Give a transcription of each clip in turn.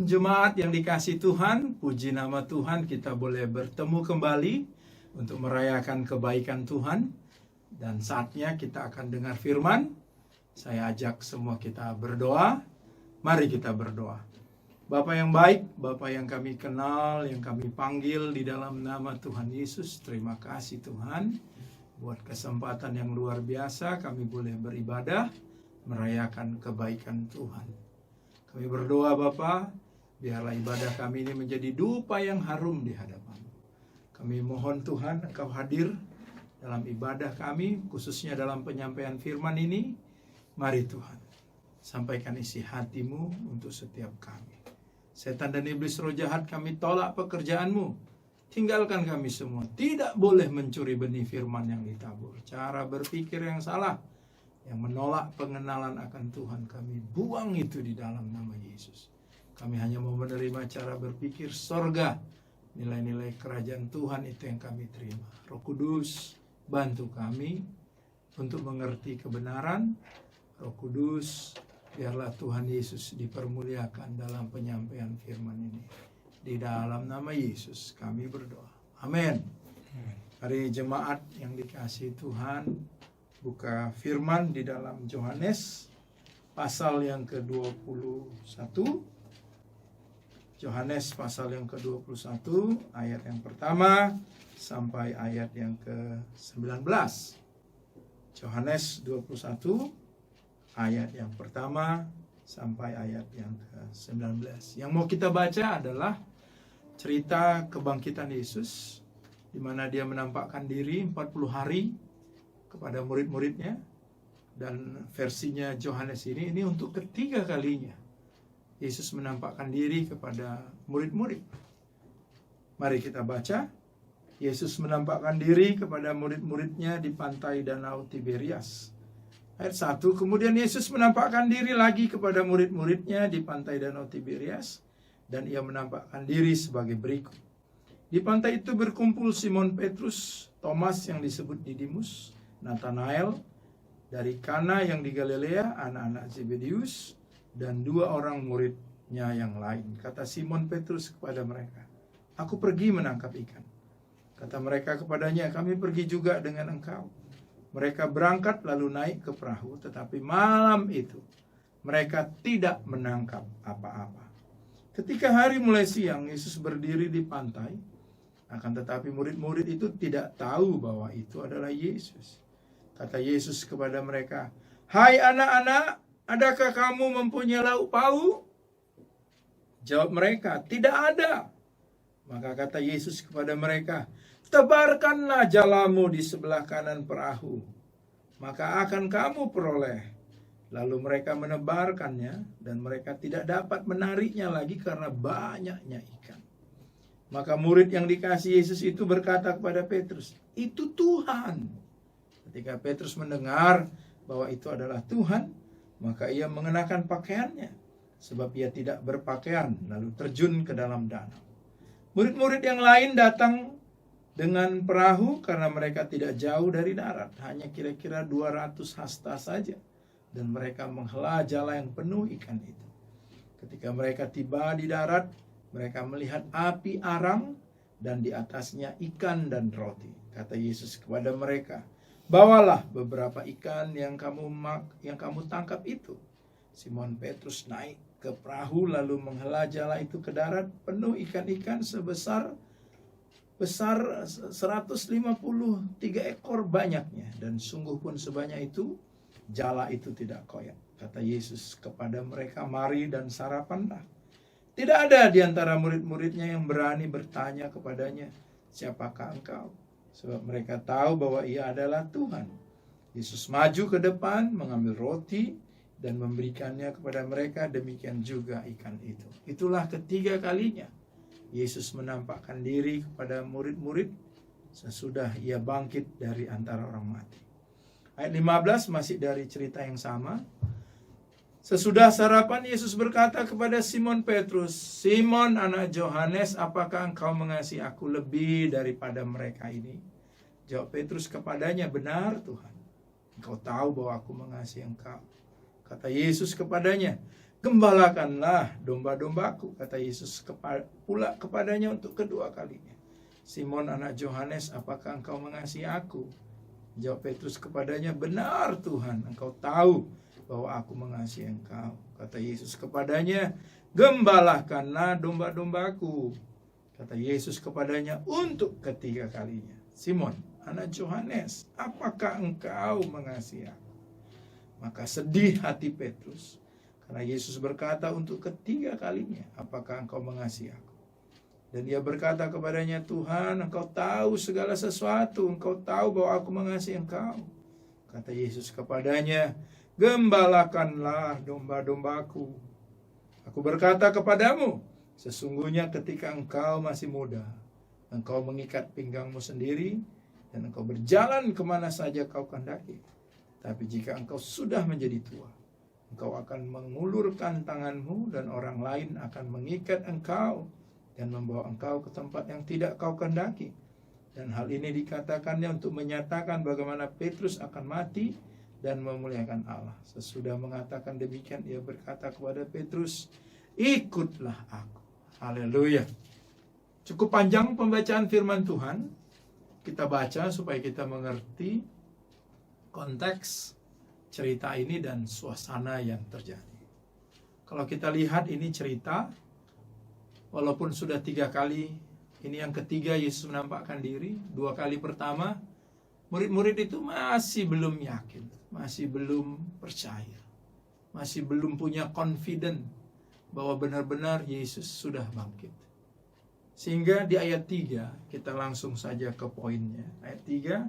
jemaat yang dikasih Tuhan, puji nama Tuhan kita boleh bertemu kembali untuk merayakan kebaikan Tuhan. Dan saatnya kita akan dengar firman. Saya ajak semua kita berdoa. Mari kita berdoa. Bapa yang baik, Bapa yang kami kenal, yang kami panggil di dalam nama Tuhan Yesus. Terima kasih Tuhan buat kesempatan yang luar biasa kami boleh beribadah, merayakan kebaikan Tuhan. Kami berdoa Bapa, biarlah ibadah kami ini menjadi dupa yang harum di hadapan. Kami mohon Tuhan Engkau hadir dalam ibadah kami, khususnya dalam penyampaian firman ini. Mari Tuhan, sampaikan isi hati-Mu untuk setiap kami. Setan dan iblis roh jahat kami tolak pekerjaan-Mu. Tinggalkan kami semua. Tidak boleh mencuri benih firman yang ditabur. Cara berpikir yang salah, yang menolak pengenalan akan Tuhan, kami buang itu di dalam nama Yesus. Kami hanya mau menerima cara berpikir sorga. Nilai-nilai kerajaan Tuhan itu yang kami terima. Roh Kudus, bantu kami untuk mengerti kebenaran. Roh Kudus, biarlah Tuhan Yesus dipermuliakan dalam penyampaian firman ini. Di dalam nama Yesus kami berdoa. Amin. Hari jemaat yang dikasihi Tuhan, buka firman di dalam Yohanes pasal yang ke-21. Yohanes pasal yang ke-21 ayat yang pertama sampai ayat yang ke-19. Yohanes 21 ayat yang pertama sampai ayat yang ke-19. Yang mau kita baca adalah cerita kebangkitan Yesus, di mana dia menampakkan diri 40 hari kepada murid-muridnya. Dan versinya Yohanes ini untuk ketiga kalinya Yesus menampakkan diri kepada murid-murid. Mari kita baca. Yesus menampakkan diri kepada murid-muridnya di pantai Danau Tiberias. Ayat 1, kemudian Yesus menampakkan diri lagi kepada murid-muridnya di pantai Danau Tiberias, dan ia menampakkan diri sebagai berikut. Di pantai itu berkumpul Simon Petrus, Thomas yang disebut Didimus, Nathanael dari Kana yang di Galilea, anak-anak Zebedius, dan dua orang muridnya yang lain. Kata Simon Petrus kepada mereka, "Aku pergi menangkap ikan." Kata mereka kepadanya, "Kami pergi juga dengan engkau." Mereka berangkat lalu naik ke perahu, tetapi malam itu mereka tidak menangkap apa-apa. Ketika hari mulai siang, Yesus berdiri di pantai. Akan tetapi murid-murid itu tidak tahu bahwa itu adalah Yesus. Kata Yesus kepada mereka, "Hai anak-anak, adakah kamu mempunyai lauk pauk?" Jawab mereka, "Tidak ada." Maka kata Yesus kepada mereka, "Tebarkanlah jalamu di sebelah kanan perahu, maka akan kamu peroleh." Lalu mereka menebarkannya, dan mereka tidak dapat menariknya lagi karena banyaknya ikan. Maka murid yang dikasihi Yesus itu berkata kepada Petrus, "Itu Tuhan." Ketika Petrus mendengar bahwa itu adalah Tuhan, maka ia mengenakan pakaiannya, sebab ia tidak berpakaian, lalu terjun ke dalam danau. Murid-murid yang lain datang dengan perahu karena mereka tidak jauh dari darat, hanya kira-kira 200 hasta saja, dan mereka menghela jala yang penuh ikan itu. Ketika mereka tiba di darat, mereka melihat api arang dan di atasnya ikan dan roti. Kata Yesus kepada mereka, "Bawalah beberapa ikan yang kamu tangkap itu." Simon Petrus naik ke perahu lalu menghela jala itu ke darat penuh ikan-ikan sebesar 153 ekor banyaknya, dan sungguh pun sebanyak itu jala itu tidak koyak. Kata Yesus kepada mereka, "Mari dan sarapanlah." Tidak ada di antara murid-muridnya yang berani bertanya kepadanya, "Siapakah engkau?" Sebab mereka tahu bahwa ia adalah Tuhan. Yesus maju ke depan, mengambil roti, dan memberikannya kepada mereka, demikian juga ikan itu. Itulah ketiga kalinya Yesus menampakkan diri kepada murid-murid sesudah ia bangkit dari antara orang mati. Ayat 15 masih dari cerita yang sama. Sesudah sarapan, Yesus berkata kepada Simon Petrus, "Simon anak Yohanes, apakah engkau mengasihi aku lebih daripada mereka ini?" Jawab Petrus kepadanya, "Benar Tuhan, engkau tahu bahwa aku mengasihi engkau." Kata Yesus kepadanya, "Gembalakanlah domba-dombaku." Kata Yesus pula kepadanya untuk kedua kalinya, "Simon anak Yohanes, apakah engkau mengasihi aku?" Jawab Petrus kepadanya, "Benar Tuhan, engkau tahu bahwa aku mengasihi engkau." Kata Yesus kepadanya, "Gembalakanlah domba-dombaku." Kata Yesus kepadanya untuk ketiga kalinya, "Simon anak Yohanes, apakah engkau mengasihi aku?" Maka sedih hati Petrus, karena Yesus berkata untuk ketiga kalinya, "Apakah engkau mengasihi aku?" Dan dia berkata kepadanya, "Tuhan, engkau tahu segala sesuatu, engkau tahu bahwa aku mengasihi engkau." Kata Yesus kepadanya, "Gembalakanlah domba-dombaku. Aku berkata kepadamu, sesungguhnya ketika engkau masih muda, engkau mengikat pinggangmu sendiri, dan engkau berjalan kemana saja kau kehendaki. Tapi jika engkau sudah menjadi tua, engkau akan mengulurkan tanganmu, dan orang lain akan mengikat engkau dan membawa engkau ke tempat yang tidak kau kehendaki." Dan hal ini dikatakannya untuk menyatakan bagaimana Petrus akan mati dan memuliakan Allah. Sesudah mengatakan demikian, ia berkata kepada Petrus, "Ikutlah aku." Haleluya. Cukup panjang pembacaan firman Tuhan. Kita baca supaya kita mengerti konteks cerita ini dan suasana yang terjadi. Kalau kita lihat ini cerita, walaupun sudah 3 kali, ini yang ketiga Yesus menampakkan diri. 2 kali pertama, murid-murid itu masih belum yakin, masih belum percaya, masih belum punya confident bahwa benar-benar Yesus sudah bangkit. Sehingga di ayat 3, kita langsung saja ke poinnya. Ayat 3,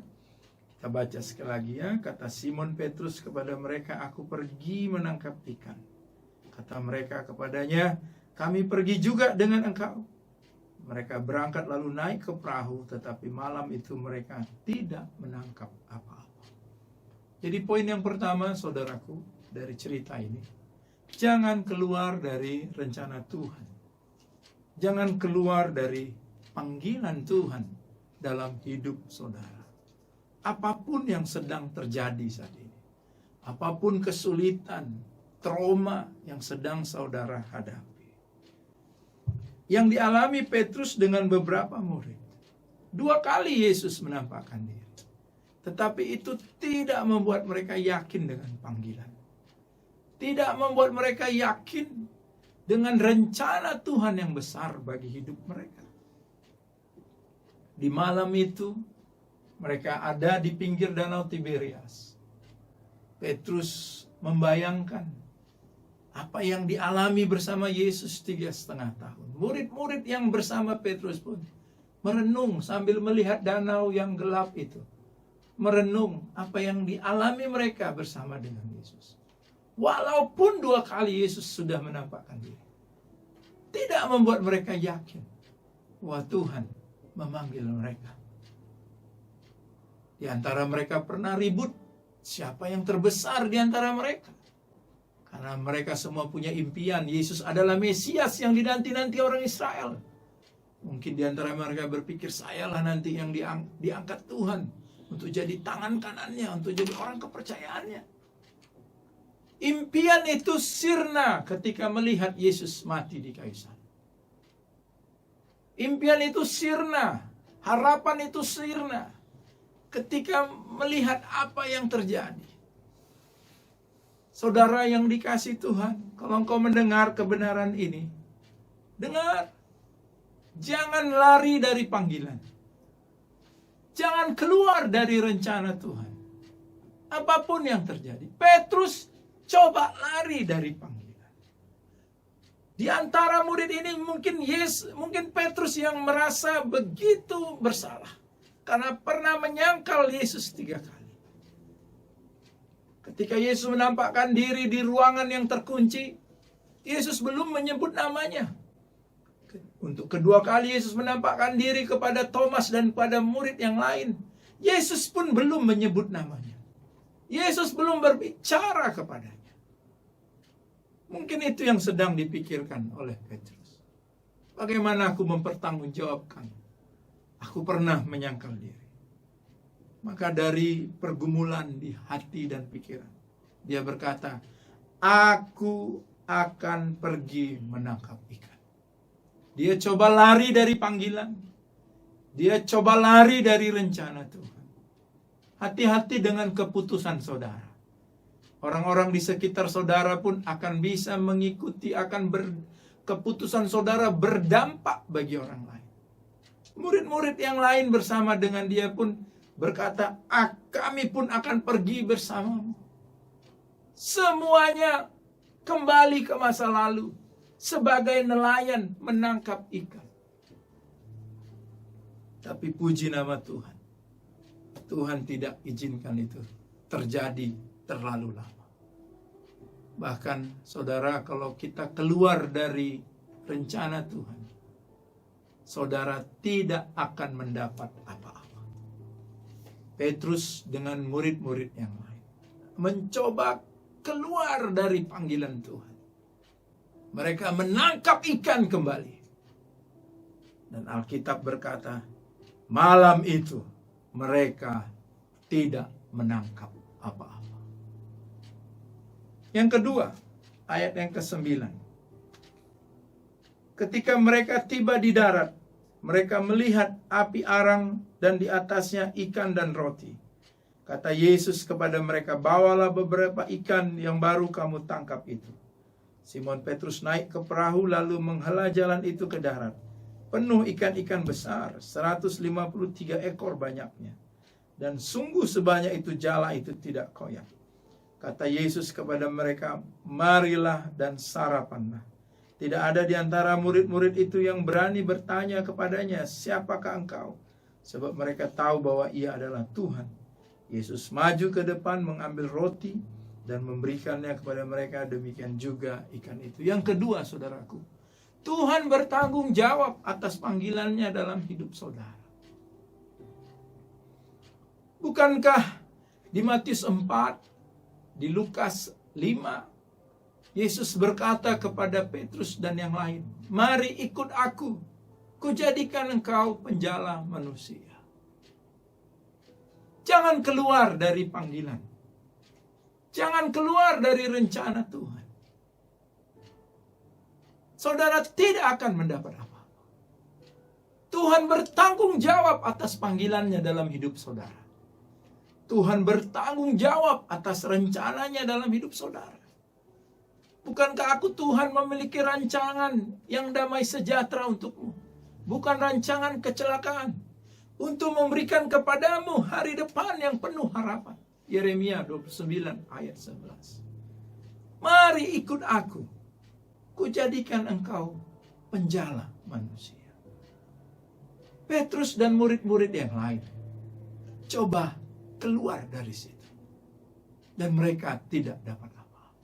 kita baca sekali lagi ya. Kata Simon Petrus kepada mereka, "Aku pergi menangkap ikan." Kata mereka kepadanya, "Kami pergi juga dengan engkau." Mereka berangkat lalu naik ke perahu, tetapi malam itu mereka tidak menangkap apa-apa. Jadi poin yang pertama, saudaraku, dari cerita ini, jangan keluar dari rencana Tuhan. Jangan keluar dari panggilan Tuhan dalam hidup saudara. Apapun yang sedang terjadi saat ini, apapun kesulitan, trauma yang sedang saudara hadapi, yang dialami Petrus dengan beberapa murid. 2 kali Yesus menampakkan diri, tetapi itu tidak membuat mereka yakin dengan panggilan, tidak membuat mereka yakin dengan rencana Tuhan yang besar bagi hidup mereka. Di malam itu mereka ada di pinggir danau Tiberias. Petrus membayangkan apa yang dialami bersama Yesus 3,5 tahun. Murid-murid yang bersama Petrus pun merenung sambil melihat danau yang gelap itu. Merenung apa yang dialami mereka bersama dengan Yesus. Walaupun 2 kali Yesus sudah menampakkan diri, tidak membuat mereka yakin bahwa Tuhan memanggil mereka. Di antara mereka pernah ribut, siapa yang terbesar di antara mereka? Karena mereka semua punya impian, Yesus adalah Mesias yang dinanti-nanti orang Israel. Mungkin di antara mereka berpikir, sayalah nanti yang diangkat Tuhan untuk jadi tangan kanannya, untuk jadi orang kepercayaannya. Impian itu sirna ketika melihat Yesus mati di kayu salib. Impian itu sirna, harapan itu sirna ketika melihat apa yang terjadi. Saudara yang dikasihi Tuhan, kalau engkau mendengar kebenaran ini, dengar. Jangan lari dari panggilan. Jangan keluar dari rencana Tuhan. Apapun yang terjadi. Petrus coba lari dari panggilan. Di antara murid ini mungkin Petrus yang merasa begitu bersalah. Karena pernah menyangkal Yesus 3 kali. Ketika Yesus menampakkan diri di ruangan yang terkunci, Yesus belum menyebut namanya. Untuk kedua kali Yesus menampakkan diri kepada Thomas dan pada murid yang lain, Yesus pun belum menyebut namanya. Yesus belum berbicara kepadanya. Mungkin itu yang sedang dipikirkan oleh Petrus. Bagaimana aku mempertanggungjawabkan? Aku pernah menyangkal diri. Maka dari pergumulan di hati dan pikiran, dia berkata, aku akan pergi menangkap ikan. Dia coba lari dari panggilan. Dia coba lari dari rencana Tuhan. Hati-hati dengan keputusan saudara. Orang-orang di sekitar saudara pun akan bisa mengikuti, keputusan saudara berdampak bagi orang lain. Murid-murid yang lain bersama dengan dia pun berkata, kami pun akan pergi bersamamu. Semuanya kembali ke masa lalu sebagai nelayan menangkap ikan. Tapi puji nama Tuhan, Tuhan tidak izinkan itu terjadi terlalu lama. Bahkan saudara, kalau kita keluar dari rencana Tuhan, saudara tidak akan mendapat apa-apa. Petrus dengan murid-murid yang lain mencoba keluar dari panggilan Tuhan. Mereka menangkap ikan kembali. Dan Alkitab berkata, malam itu mereka tidak menangkap apa-apa. Yang kedua, ayat yang ke-9. Ketika mereka tiba di darat, mereka melihat api arang dan di atasnya ikan dan roti. Kata Yesus kepada mereka, bawalah beberapa ikan yang baru kamu tangkap itu. Simon Petrus naik ke perahu lalu menghela jalan itu ke darat. Penuh ikan-ikan besar, 153 ekor banyaknya. Dan sungguh sebanyak itu jala itu tidak koyak. Kata Yesus kepada mereka, marilah dan sarapanlah. Tidak ada di antara murid-murid itu yang berani bertanya kepadanya, siapakah engkau? Sebab mereka tahu bahwa ia adalah Tuhan. Yesus maju ke depan mengambil roti dan memberikannya kepada mereka, demikian juga ikan itu. Yang kedua, saudaraku, Tuhan bertanggung jawab atas panggilannya dalam hidup saudara. Bukankah di Matius 4, di Lukas 5, Yesus berkata kepada Petrus dan yang lain, mari ikut aku, kujadikan engkau penjala manusia. Jangan keluar dari panggilan. Jangan keluar dari rencana Tuhan. Saudara tidak akan mendapat apa-apa. Tuhan bertanggung jawab atas panggilannya dalam hidup saudara. Tuhan bertanggung jawab atas rencananya dalam hidup saudara. Bukankah aku Tuhan memiliki rancangan yang damai sejahtera untukmu? Bukan rancangan kecelakaan. Untuk memberikan kepadamu hari depan yang penuh harapan. Yeremia 29 ayat 11. Mari ikut aku. Kujadikan engkau penjala manusia. Petrus dan murid-murid yang lain coba keluar dari situ. Dan mereka tidak dapat apa-apa.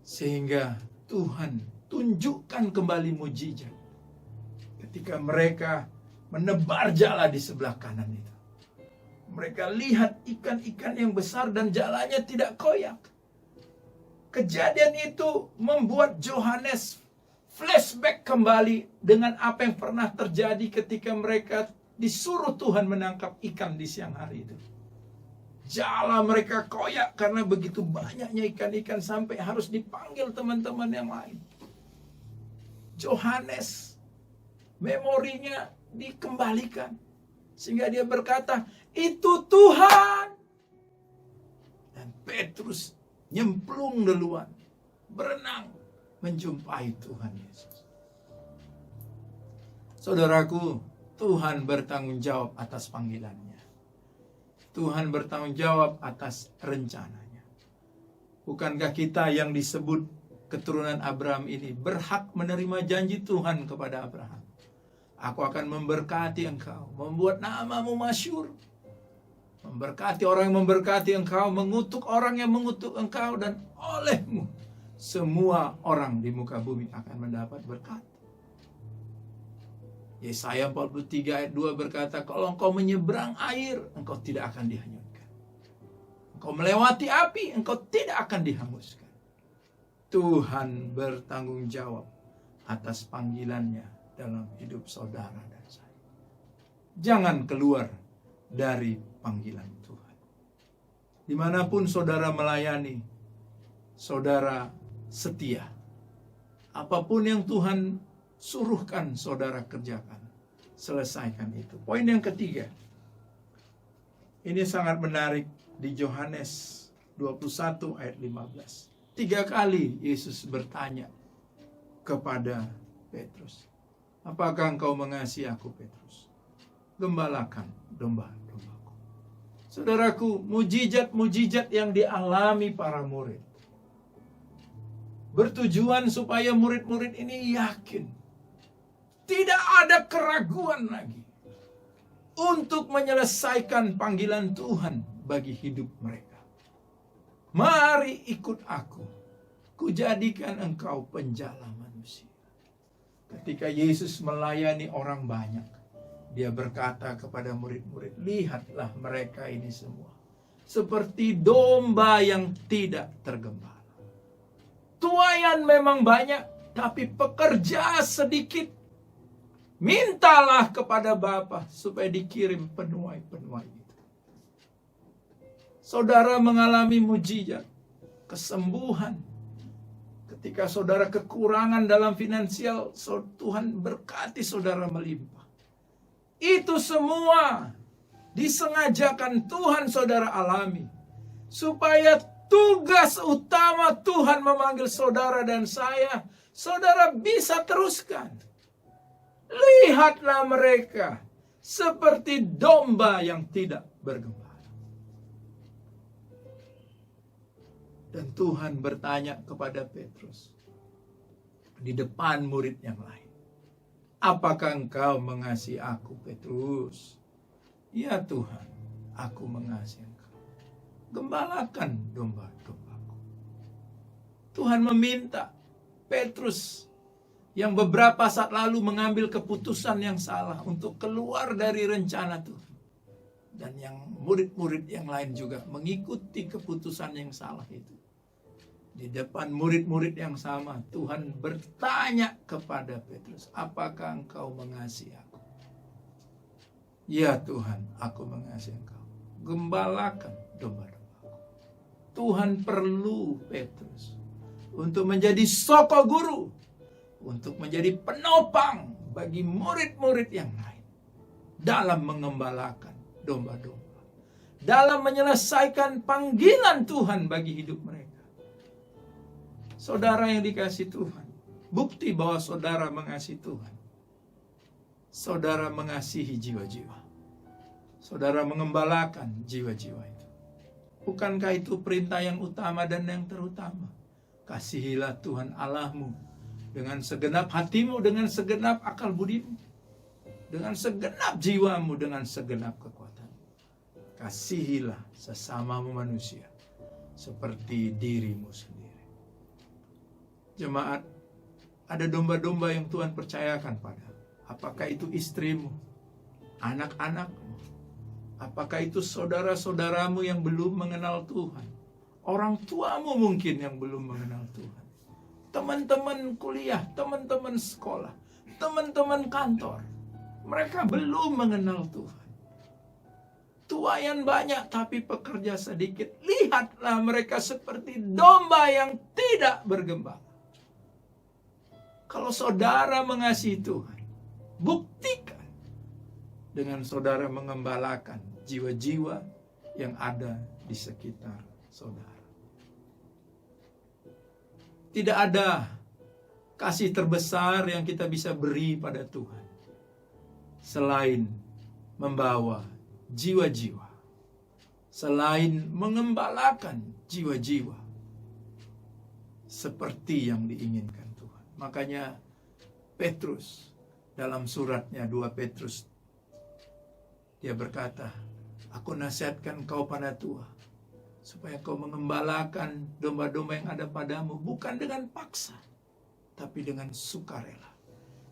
Sehingga Tuhan tunjukkan kembali mujizat. Ketika mereka menebar jala di sebelah kanan itu. Mereka lihat ikan-ikan yang besar dan jalanya tidak koyak. Kejadian itu membuat Yohanes flashback kembali dengan apa yang pernah terjadi ketika mereka disuruh Tuhan menangkap ikan di siang hari itu. Jala mereka koyak karena begitu banyaknya ikan-ikan sampai harus dipanggil teman-teman yang lain. Yohanes memorinya dikembalikan. Sehingga dia berkata, itu Tuhan. Dan Petrus nyemplung duluan. Berenang menjumpai Tuhan Yesus. Saudaraku, Tuhan bertanggung jawab atas panggilannya. Tuhan bertanggung jawab atas rencananya. Bukankah kita yang disebut keturunan Abraham ini berhak menerima janji Tuhan kepada Abraham? Aku akan memberkati engkau, membuat namamu masyhur. Memberkati orang yang memberkati engkau, mengutuk orang yang mengutuk engkau, dan olehmu semua orang di muka bumi akan mendapat berkat. Yesaya 43 ayat 2 berkata, kalau engkau menyeberang air, engkau tidak akan dihanyutkan. Engkau melewati api, engkau tidak akan dihanguskan. Tuhan bertanggung jawab atas panggilannya dalam hidup saudara dan saya. Jangan keluar dari panggilan Tuhan. Dimanapun saudara melayani, saudara setia. Apapun yang Tuhan suruhkan saudara kerjakan, selesaikan itu. Poin yang ketiga, ini sangat menarik di Yohanes 21 ayat 15. 3 kali Yesus bertanya kepada Petrus, apakah engkau mengasihi aku, Petrus? Gembalakan domba-dombaku. Saudaraku, mujizat-mujizat yang dialami para murid bertujuan supaya murid-murid ini yakin, tidak ada keraguan lagi untuk menyelesaikan panggilan Tuhan bagi hidup mereka. Mari ikut aku, kujadikan engkau penjala manusia. Ketika Yesus melayani orang banyak, dia berkata kepada murid-murid, lihatlah mereka ini semua seperti domba yang tidak tergembala. Tuayan memang banyak, tapi pekerja sedikit. Mintalah kepada Bapa supaya dikirim penuai-penuai itu. Saudara mengalami mujizat, kesembuhan. Ketika saudara kekurangan dalam finansial, Tuhan berkati saudara melimpah. Itu semua disengajakan Tuhan saudara alami, supaya tugas utama Tuhan memanggil saudara dan saya, saudara bisa teruskan. Lihatlah mereka seperti domba yang tidak bergembala. Dan Tuhan bertanya kepada Petrus di depan murid yang lain, apakah engkau mengasihi aku, Petrus? Ya Tuhan, aku mengasihi engkau. Gembalakan domba-dombaku. Tuhan meminta Petrus yang beberapa saat lalu mengambil keputusan yang salah untuk keluar dari rencana Tuhan, dan yang murid-murid yang lain juga mengikuti keputusan yang salah itu. Di depan murid-murid yang sama, Tuhan bertanya kepada Petrus, apakah engkau mengasihi aku? Ya Tuhan, aku mengasihi engkau. Gembalakan domba-dombaku. Tuhan perlu Petrus untuk menjadi soko guru, untuk menjadi penopang bagi murid-murid yang lain dalam mengembalakan domba-domba, dalam menyelesaikan panggilan Tuhan bagi hidup mereka. Saudara yang dikasihi Tuhan, bukti bahwa saudara mengasihi Tuhan, saudara mengasihi jiwa-jiwa, saudara mengembalakan jiwa-jiwa itu. Bukankah itu perintah yang utama dan yang terutama? Kasihilah Tuhan Allahmu dengan segenap hatimu, dengan segenap akal budimu, dengan segenap jiwamu, dengan segenap kekuatanmu. Kasihilah sesamamu manusia seperti dirimu sendiri. Jemaat, ada domba-domba yang Tuhan percayakan pada. Apakah itu istrimu, anak-anakmu? Apakah itu saudara-saudaramu yang belum mengenal Tuhan? Orang tuamu mungkin yang belum mengenal Tuhan. Teman-teman kuliah, teman-teman sekolah, teman-teman kantor. Mereka belum mengenal Tuhan. Tuayan banyak tapi pekerja sedikit. Lihatlah mereka seperti domba yang tidak bergembala. Kalau saudara mengasihi Tuhan, buktikan dengan saudara mengembalakan jiwa-jiwa yang ada di sekitar saudara. Tidak ada kasih terbesar yang kita bisa beri pada Tuhan selain membawa jiwa-jiwa, selain mengembalakan jiwa-jiwa seperti yang diinginkan Tuhan. Makanya Petrus dalam suratnya 2 Petrus, dia berkata, aku nasihatkan kau pada Tuhan, supaya kau mengembalakan domba-domba yang ada padamu, bukan dengan paksa, tapi dengan sukarela.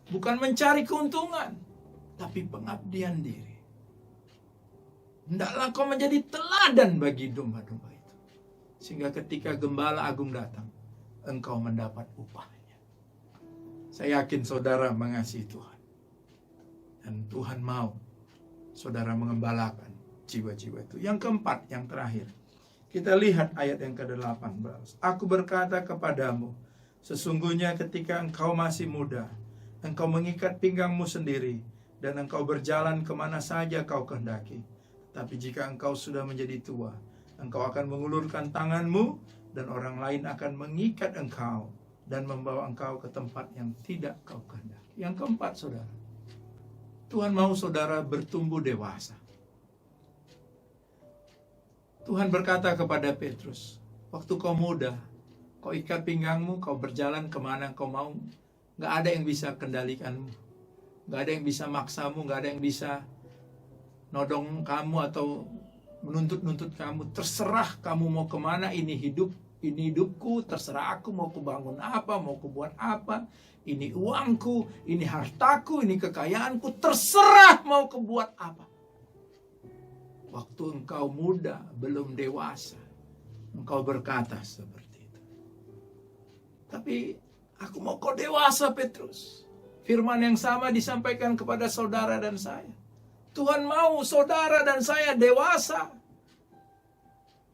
Bukan mencari keuntungan, tapi pengabdian diri. Hendaklah kau menjadi teladan bagi domba-domba itu, sehingga ketika Gembala Agung datang, engkau mendapat upahnya. Saya yakin saudara mengasihi Tuhan, dan Tuhan mau saudara mengembalakan jiwa-jiwa itu. Yang keempat, yang terakhir, Kita lihat ayat yang ke-18. Aku berkata kepadamu, sesungguhnya ketika engkau masih muda, engkau mengikat pinggangmu sendiri, dan engkau berjalan kemana saja kau kehendaki. Tapi jika engkau sudah menjadi tua, engkau akan mengulurkan tanganmu, dan orang lain akan mengikat engkau, dan membawa engkau ke tempat yang tidak kau kehendaki. Yang keempat, saudara, Tuhan mau saudara bertumbuh dewasa. Tuhan berkata kepada Petrus, waktu kau muda, kau ikat pinggangmu, kau berjalan kemana kau mau. Gak ada yang bisa kendalikanmu. Gak ada yang bisa maksamu, gak ada yang bisa nodong kamu atau menuntut-nuntut kamu. Terserah kamu mau kemana, ini hidupku, terserah aku mau kubangun apa, mau kubuat apa. Ini uangku, ini hartaku, ini kekayaanku, terserah mau kubuat apa. Waktu engkau muda, belum dewasa, engkau berkata seperti itu. Tapi aku mau kau dewasa, Petrus. Firman yang sama disampaikan kepada saudara dan saya. Tuhan mau saudara dan saya dewasa.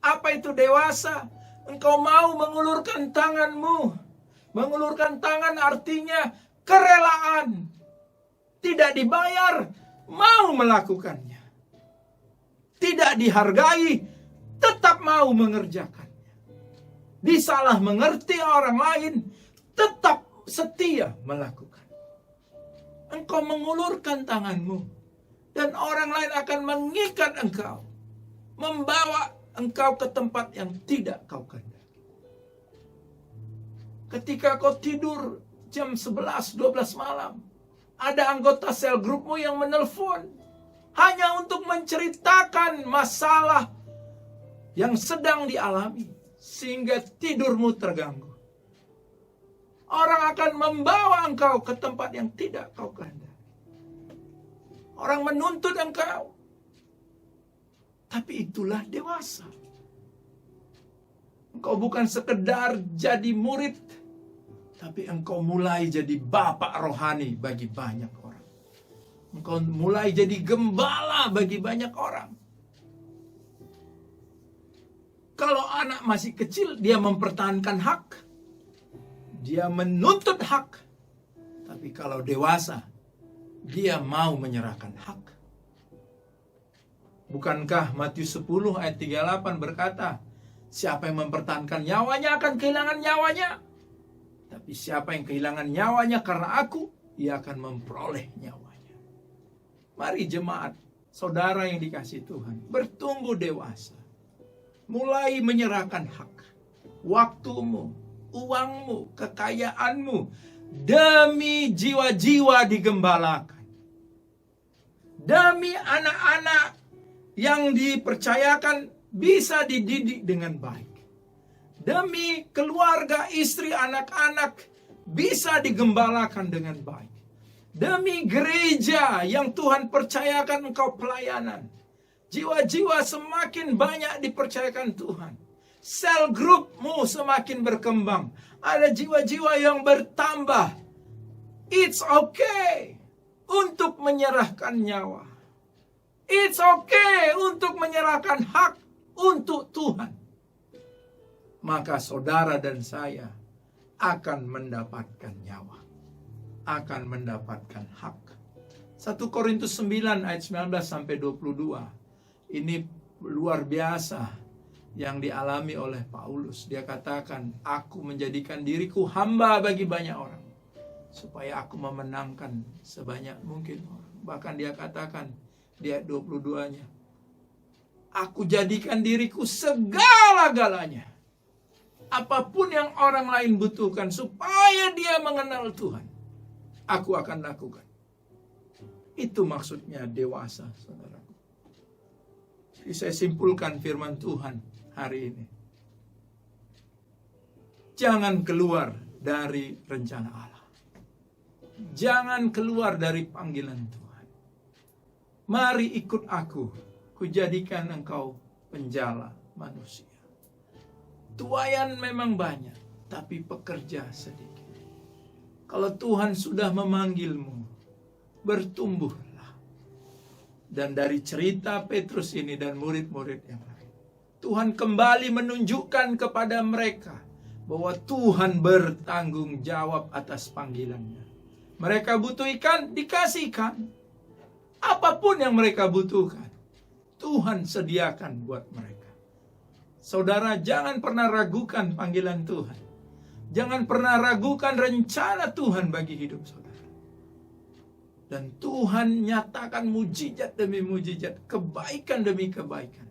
Apa itu dewasa? Engkau mau mengulurkan tanganmu. Mengulurkan tangan artinya kerelaan. Tidak dibayar, mau melakukannya. Tidak dihargai, tetap mau mengerjakannya. Disalah mengerti orang lain, tetap setia melakukan. Engkau mengulurkan tanganmu, dan orang lain akan mengikat engkau, membawa engkau ke tempat yang tidak kau kehendaki. Ketika kau tidur jam 11-12 malam, ada anggota sel grupmu yang menelpon, hanya untuk menceritakan masalah yang sedang dialami, sehingga tidurmu terganggu. Orang akan membawa engkau ke tempat yang tidak kau kehendaki. Orang menuntut engkau. Tapi itulah dewasa. Engkau bukan sekedar jadi murid, tapi engkau mulai jadi bapak rohani bagi banyak orang. Engkau mulai jadi gembala bagi banyak orang. Kalau anak masih kecil, dia mempertahankan hak. Dia menuntut hak. Tapi kalau dewasa, dia mau menyerahkan hak. Bukankah Matius 10 ayat 38 berkata, siapa yang mempertahankan nyawanya akan kehilangan nyawanya. Tapi siapa yang kehilangan nyawanya karena aku, ia akan memperoleh nyawanya. Mari jemaat, saudara yang dikasihi Tuhan, bertumbuh dewasa. Mulai menyerahkan hak, waktumu, uangmu, kekayaanmu, demi jiwa-jiwa digembalakan. Demi anak-anak yang dipercayakan bisa dididik dengan baik. Demi keluarga, istri, anak-anak bisa digembalakan dengan baik. Demi gereja yang Tuhan percayakan engkau pelayanan. Jiwa-jiwa semakin banyak dipercayakan Tuhan. Sel grupmu semakin berkembang. Ada jiwa-jiwa yang bertambah. It's okay untuk menyerahkan nyawa. It's okay untuk menyerahkan hak untuk Tuhan. Maka saudara dan saya akan mendapatkan nyawa. Akan mendapatkan hak. 1 Korintus 9 ayat 19 sampai 22. Ini luar biasa yang dialami oleh Paulus. Dia katakan, aku menjadikan diriku hamba bagi banyak orang, supaya aku memenangkan sebanyak mungkin orang. Bahkan dia katakan di ayat 22-nya, aku jadikan diriku segala-galanya. Apapun yang orang lain butuhkan supaya dia mengenal Tuhan, aku akan lakukan. Itu maksudnya dewasa, saudaraku. Jadi saya simpulkan firman Tuhan hari ini. Jangan keluar dari rencana Allah. Jangan keluar dari panggilan Tuhan. Mari ikut aku. Kujadikan engkau penjala manusia. Tuayan memang banyak, tapi pekerja sedikit. Kalau Tuhan sudah memanggilmu, bertumbuhlah. Dan dari cerita Petrus ini dan murid-murid yang lain, Tuhan kembali menunjukkan kepada mereka bahwa Tuhan bertanggung jawab atas panggilannya. Mereka butuh ikan, dikasih ikan. Apapun yang mereka butuhkan, Tuhan sediakan buat mereka. Saudara, jangan pernah ragukan panggilan Tuhan. Jangan pernah ragukan rencana Tuhan bagi hidup saudara. Dan Tuhan nyatakan mujizat demi mujizat, kebaikan demi kebaikan.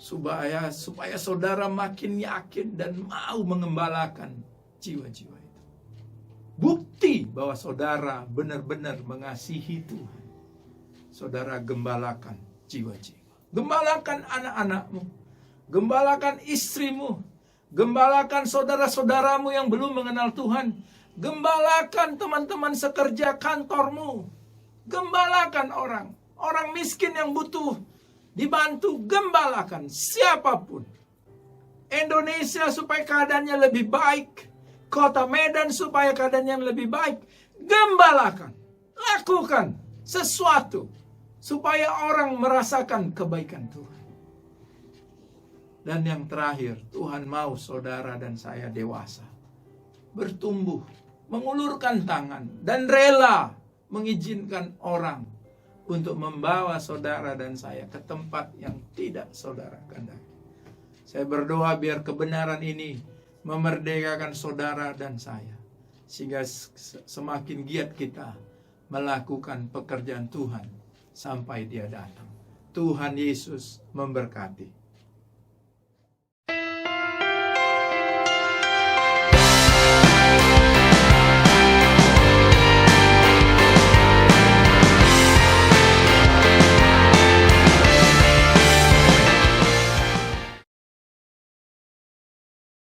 Supaya saudara makin yakin dan mau mengembalakan jiwa-jiwa itu. Bukti bahwa saudara benar-benar mengasihi Tuhan. Saudara gembalakan jiwa-jiwa. Gembalakan anak-anakmu. Gembalakan istrimu. Gembalakan saudara-saudaramu yang belum mengenal Tuhan. Gembalakan teman-teman sekerja kantormu. Gembalakan orang miskin yang butuh dibantu, gembalakan siapapun. Indonesia supaya keadaannya lebih baik, kota Medan supaya keadaannya lebih baik, gembalakan. Lakukan sesuatu supaya orang merasakan kebaikan Tuhan. Dan yang terakhir, Tuhan mau saudara dan saya dewasa, bertumbuh, mengulurkan tangan, dan rela mengizinkan orang untuk membawa saudara dan saya ke tempat yang tidak saudara kehendaki. Saya berdoa biar kebenaran ini memerdekakan saudara dan saya, sehingga semakin giat kita melakukan pekerjaan Tuhan sampai Dia datang. Tuhan Yesus memberkati.